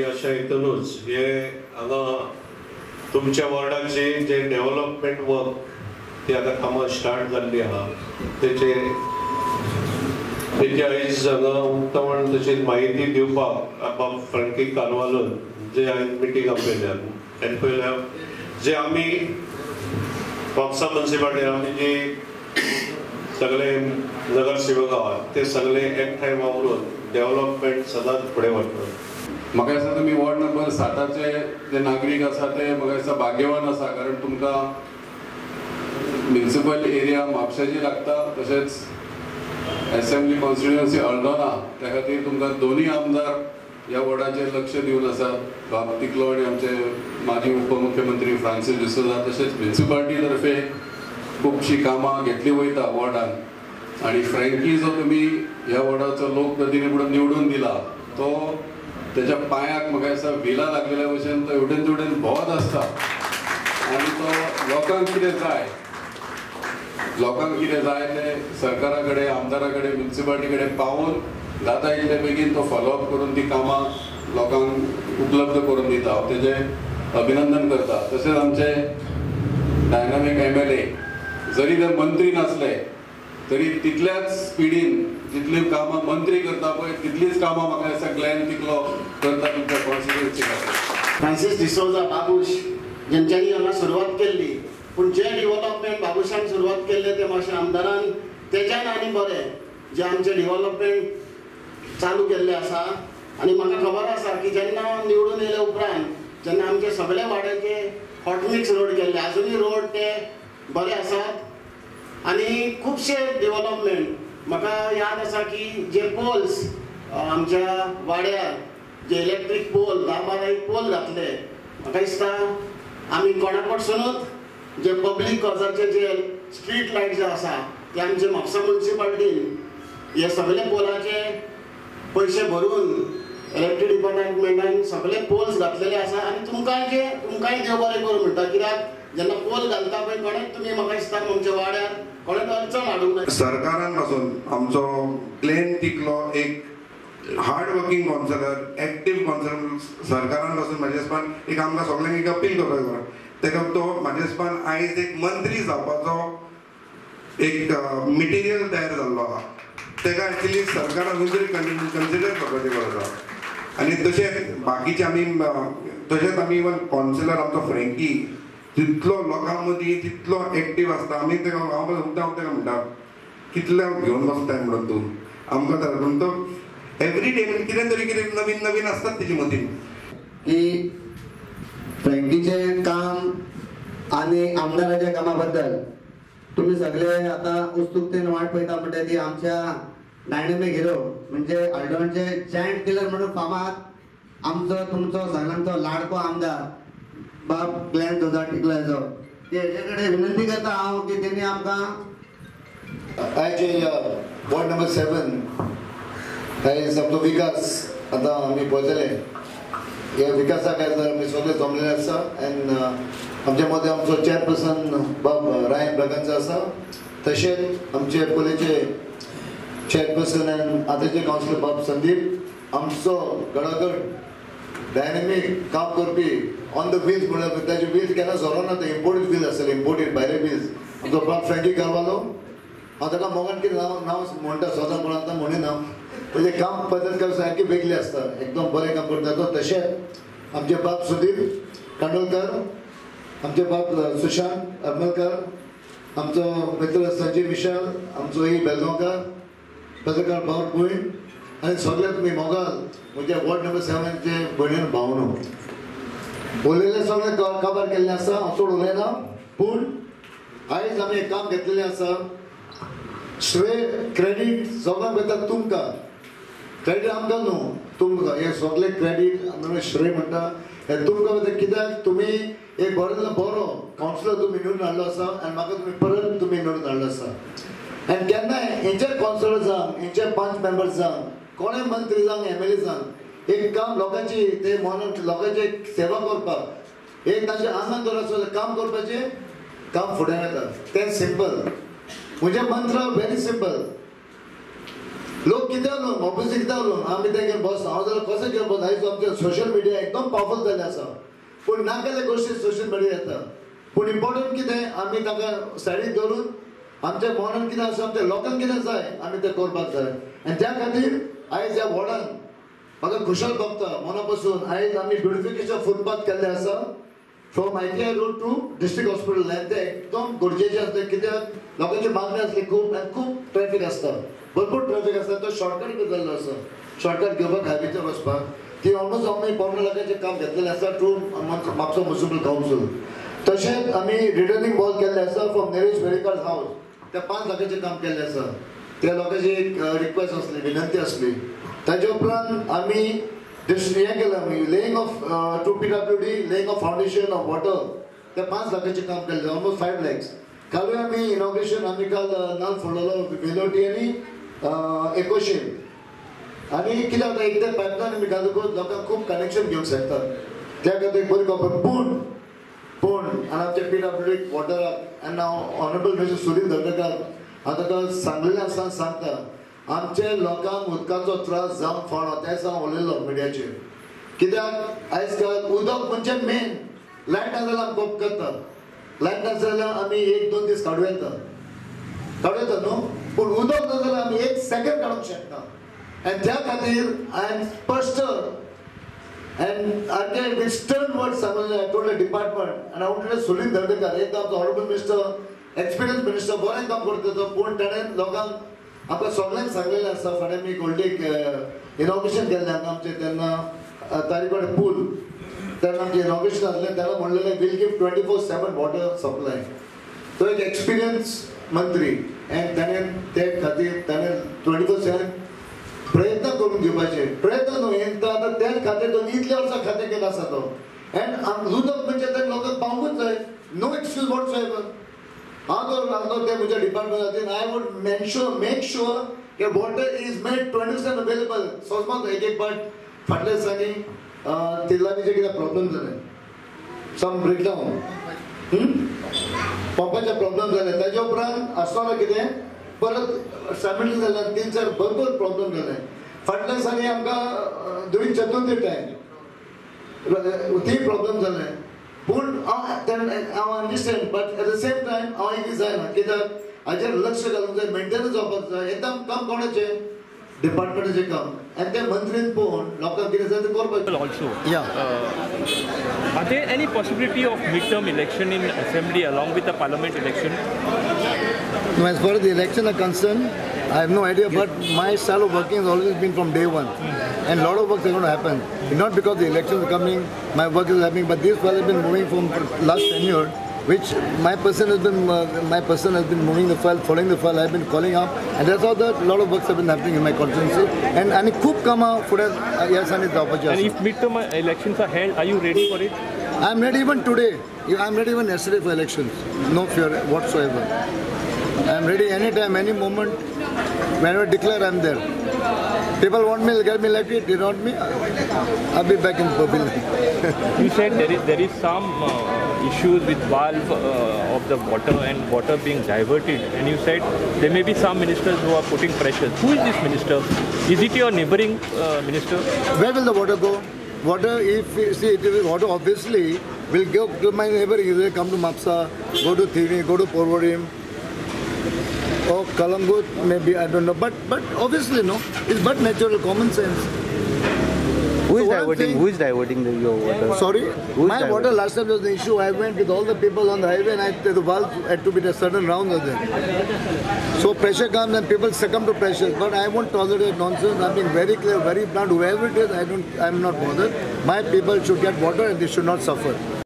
आनी अशा हितूनच हे हांगा तुमच्या वॉर्डाचे जे डेव्हलपमेंट वर्क ती आता कामां स्टार्ट जाल्ली आहा तेचे आयज हांगा उक्तावण तशीच म्हायती दिवपाक बाब फ्रँकी कालवालोन जे हांवें मिटींग आपयल्या आनी पयल्या जे आमी म्हापसा म्युनिसिपालिटी आमी जे सगळे नगरसेवक आहात ते सगळे एकठांय वावरून डेव्हलपमेंट सदांच फुडें व्हरतात. म्हाका दिसता तुमी वॉर्ड नंबर 7चे जे नागरीक आसा ते म्हाका दिसता भाग्यवान आसा, कारण तुमकां म्युनिसिपल एरिया म्हापशाची लागता, तशेंच असेंब्ली कॉन्स्टिट्युएन्सी अर्दोना, त्या खातीर तुमकां दोनूय आमदार ह्या वॉर्डाचेर लक्ष दिवन आसात. बाब तिकलो आनी आमचे माजी उपमुख्यमंत्री फ्रांसीस डिसोजा, तशेंच म्युनिसिपालिटी तर्फे खुबशीं कामां घेतली वयता वॉर्डान. आनी फ्रँकी जो तुमी ह्या वॉर्डाचो लोकप्रतिनिधी म्हणून निवडून दिला तो त्याच्या पांयाक म्हाका दिसता विला लागलेल्या भशेन तो हेवटेन तेवटेन भोंवत आसता आनी तो लोकांक कितें जाय ते सरकारा कडेन, आमदारा कडेन, म्युनिसिपालिटी कडेन पावून जाता इतले बेगीन तो फॉलोअप करून ती कामां लोकांक उपलब्ध करून दिता. हांव तेजें अभिनंदन करता. तशेंच आमचे डायनामीक MLA जरी ते मंत्री नासले तरी तितल्याच स्पिडीन जितली कामां मंत्री करता पळय तितलीच कामां म्हाका दिसता ग्लॅन तिकलो करता तुमच्या कॉन्स्टिट्युएन्सी खातीर. फ्रांसीस डिसोजा बाबूश जेंच्यांनी हांगा सुरवात केल्ली, पूण जे डेव्हलपमेंट बाबुशान सुरवात केल्ले ते मातशें आमदारान तेच्यान आनी बरें जे आमचे डेव्हलपमेंट चालू केल्ले आसा. आनी म्हाका खबर आसा की जेन्ना निवडून येयले उपरांत जेन्ना आमचे सगळे वाड्याचे हॉटमिक्स रोड केल्ले, आजुनूय रोड ते बरे आसात आनी खुबशे डेव्हलपमेंट. म्हाका याद आसा की जे पोल्स आमच्या वाड्यार जे इलेक्ट्रीक पोल 10-12 पोल घातले, म्हाका दिसता आमी कोणा कडसूनच जे पब्लीक कॉजाचे जे स्ट्रीट लायट जे आसा ते आमचे म्हापसा म्युनिसिपालिटीन हे सगळे पोलाचे पयशे भरून इलेक्ट्रीक डिपार्टमेंटान सगळे पोल्स घातलेले आसा. आनी तुमकांय देव बरें करूं म्हणटा, कित्याक जेन्ना पोल घालता पळय कोणेच तुमी म्हाका दिसता आमच्या वाड्यार कोणेच अडचण हाडूंक ना. सरकारान पासून आमचो ग्लेन तिकलो एक hard working counsellor, active counsellor सरकारान पासून म्हाज्या हिसपान एक आमकां सगळ्यांक एक अपील करपाक तेका तो म्हाज्या हिसपान आयज एक मंत्री जावपाचो एक मिटिरियल तयार जाल्लो आहा. तेका एक्चुली सरकारान खंय तरी कन्सिडर करपाची गरज आहा. आनी तशेंच बाकीचे आमी तशेंच आमी इवन कॉन्सिलर आमचो फ्रँकी तितलो लोकां मदीं तितलो एक्टीव आसता. आमी तेका हांव तेका म्हणटा कितले घेवन बसताय म्हणून तूं आमकां तर पूण तो एवरी डे कितें तरी कितें नवीन नवीन आसतात तेजे मदीं. की फ्रँकीचें काम आनी आमदाराच्या कामा बद्दल तुम्ही सगळे आता उत्सुकतेन वाट पळयता म्हणटा ती आमच्या डायनामीक हिरो म्हणजे हळडणचे जायंट किलर म्हणून फामाद आमचो तुमचो सगळ्यांचो लाडको आमदार बाब ग्लेन जोजा टिकलायचो. तेजे कडेन विनंती करता हांव की तेणी आमकां आयचे वॉर्ड नंबर 7 आयज आमचो विकास आतां आमी पळयतले. ह्या विकासाक आयज आमी सगळे जमलेले आसा. एंड आमच्या मदें आमचो चेअरपर्सन बाब रायन ब्रगन्स आसा, तशेंच आमचे पयलींचे चेअरपर्सन एंड आतांचे कावन्सिलर बाब संदीप, आमचो गडागड डायनेमीक काम करपी ऑन द व्हील्स म्हणल्यार ताचे व्हील्स केन्ना झरोना, ते इम्पोर्टेड व्हील्स आसले, इम्पोर्टेड भायले व्हील्स. आमचो बाब फ्रँकी कारवालो, हांव ताका मोगान कितें नांव म्हणटा सदां पूण आतां म्हणिना. तेजें काम पद्दत सारकी वेगळी आसता, एकदम बरें काम करता तो. तशेंच आमचे बाब सुधीर कांडोळकर, आमचे बाब सुशांत हरमलकर, आमचो मित्र संजीव विशाल, आमचो ही बेलगांवकर, पत्रकार बाब कुईन आनी सगळे तुमी मोगाल म्हणजे वॉर्ड नंबर 7चे भयणीन भावनो उलयले सगळे काबार केल्ले आसा. हांव चड उलयना, पूण आयज आमी एक काम घेतलेलें आसा. श्रेय क्रेडीट सगळ्यांक वयता तुमकां, क्रेडीट आमकां न्हू तुमकां. हे सगळे क्रेडीट आमी श्रेय म्हणटा हे तुमकां वयता. कित्याक तुमी एक बरो कावन्सिलर तुमी निवडून हाडलो आसा आनी म्हाका तुमी परत तुमी निवडून हाडलो आसा. आनी केन्नाय हेंचे कावन्सिलर जावं, हेंचे 5 मेंबर्स जावं, कोणें मंत्री जावं, MLA जावं, एक काम लोकांची ते म्हणून लोकांची सेवा करपाक एक तांचे आनंद दवरपाचो काम करपाचें काम फुडें वता. तें सिंपल. म्हजें मंत्र व्हेरी सिंपल. लोक कित्याक उलोवन ऑपोजीट कित्याक उलोवन आमी तेंगेर बसना हांव जाल्यार कशें घेवन बसना आयज आमचे सोशल मिडिया एकदम पावरफूल जाल्ले आसा पूण नाकाल्ले गोश्टी सोशल मिडिया येता पूण इम्पॉर्टंट कितें आमी ताका सायडीक दवरून आमच्या मनान कितें आसा आमच्या लोकांक कितें जाय आमी तें करपाक जाय आनी त्या खातीर आयज ह्या वॉर्डान म्हाका खुशाल भोगता मना पासून आयज आमी ब्युटिफिकेशन फुटपाथ केल्लें आसा from ITI road to district hospital आनी तें एकदम गरजेचें आसता कित्याक लोकांची मागणी आसली खूब आनी खूब ट्रॅफिक आसता भरपूर ट्रॅफिक आसता तो शॉर्टकट जाल्लो आसा शॉर्टकट घेवपाक हायवेचेर वचपाक ती ऑलमोस्ट आमी 15 लाखाचें काम घेतलेलें आसा टू म्हापसा म्युनिसिपल कावन्सील तशेंच आमी रिटर्निंग वॉल केल्लें आसा फ्रॉम नरेश वेरेकर हावस त्या 5 लाखाचें काम केल्लें आसा त्या लोकांची एक रिक्वेस्ट आसली विनंती आसली ताजे उपरांत आमी हें केलें आमी laying off to PWD laying off foundation of water त्या 5 लाखाचें काम केल्लें ऑलमोस्ट 5 lakhs कालूय आमी इनॉग्रेशन आमी काल नाल फोडलेलो वेलोटी आनी एकोशीन आनी कितें जाता एकदां पायपलायन आमी घालून लोकांक खूब कनेक्शन घेवंक शकतात त्या खातीर बरी खबर पूण आनी आमच्या PWD वॉटराक आनी हांव ऑनरेबल मिनिस्टर सुनील दर्डकार हांव ताका सांगलेलें आसा सांगता आमच्या लोकांक उदकाचो त्रास जावंक फावना तेंच हांव उलयलो मिडियाचेर कित्याक आयज काल उदक म्हणजे मेन लायट ना जाल्यार आमी कोप करता लायट ना जाल्यार आमी 1-2 दीस काडूं येता न्हू पूण उदक ना जाल्यार आमी 1 सेकंड काडूंक शकना आनी त्या खातीर आय एम स्पश्ट and again with stern words I told the department and I wanted to Sunil Dardekar एकदा आमचो ऑनरेबल मिनिस्टर एक्सपिरियन्स मिनिस्टर बरें काम करता तो पूण ताणें लोकांक आमकां सगळ्यांक सांगलेलें आसा फाल्यां मी गोल्डेक इनॉग्रेशन केल्लें हांगा आमचें तेन्ना तारीकवाडे पूल तेन्ना आमचें इनॉग्रेशन आसलें तेन्ना म्हणलेलें वील गिव 24/7 वॉटर सप्लाय तो एक एक्सपिरियन्स मंत्री आनी ताणें ते खातीर ताणें 24/7 प्रयत्न करून दिवपाचे प्रयत्न न्हू आता त्या खातीर तो इतल्या वर्सां खातें केला आसा तो एंड उदक म्हणजे ते लोकांक पावूंकूच जाय नो एक्सक्यूज वॉट्स एवर हांव ते म्हज्या डिपार्टमेंट खातीर आय वूड मेक शुअर की वॉटर इज मेड 24/7 अवेलेबल सोजमात एक पार्ट फाटल्या दिसांनी तिल्लांनीचे कितें प्रॉब्लेम जाले सम ब्रेकडावन पंपाचे प्रॉब्लेम जाले ताजे उपरांत आसतना कितें परत सॅमिटली जाल्यार 3-4 भरपूर प्रॉब्लेम जाले फाटल्या दिसांनी आमकां दुरींग चतुर्थी टायम ती प्रॉब्लेम जाले पूण हांव understand but at the same time हांव एक जायना कित्याक हाजेर लक्ष घालूंक जाय मेंटेनन्स जावपाक जाय एकदम काम कोणाचें डिपार्टमेंटाचें काम आनी ते मंत्रीन पळोवन लोकांक कितें जाय तें करपाचें also. Are there any possibility of mid-term election in assembly along with the parliament election? No, as far as the election are concerned, I have no idea, but my style of working has always been from day one. And a lot of work is going to happen. Not because the elections are coming, my work is happening, but this file has been moving from last tenure, which my person has been moving the file, following the file, I have been calling up, and that's how a lot of works have been happening in my constituency. And खूप कामां फुडें ह्या दिसांनी जावपाची आसा. And if midterm elections are held, are you ready for it? I am ready even today. I am ready even yesterday for elections. No fear whatsoever. I am ready anytime, any moment. Whenever I declare, I am there. People want me, get me elected. They want me, I'll be back in pavilion. You said there is some issues with valve of the water and water being diverted, and you said there may be some ministers who are putting pressure. Who is this minister? Is it your neighboring minister? Where will the water go? Water, if water obviously will go to my neighbor. Either come to Mapsa, go to Thini, go to Porvorim, or Kalangut, maybe, I don't know. But obviously, no, it's but natural, common sense. Who is diverting your water? Sorry? My water last time was the issue. I went with all the people on the highway and the valve had to be a certain round of them. So pressure comes and people succumb to pressure. But I won't tolerate nonsense. I'm being very clear, very blunt. Whoever it is, I'm not bothered. My people should get water and they should not suffer.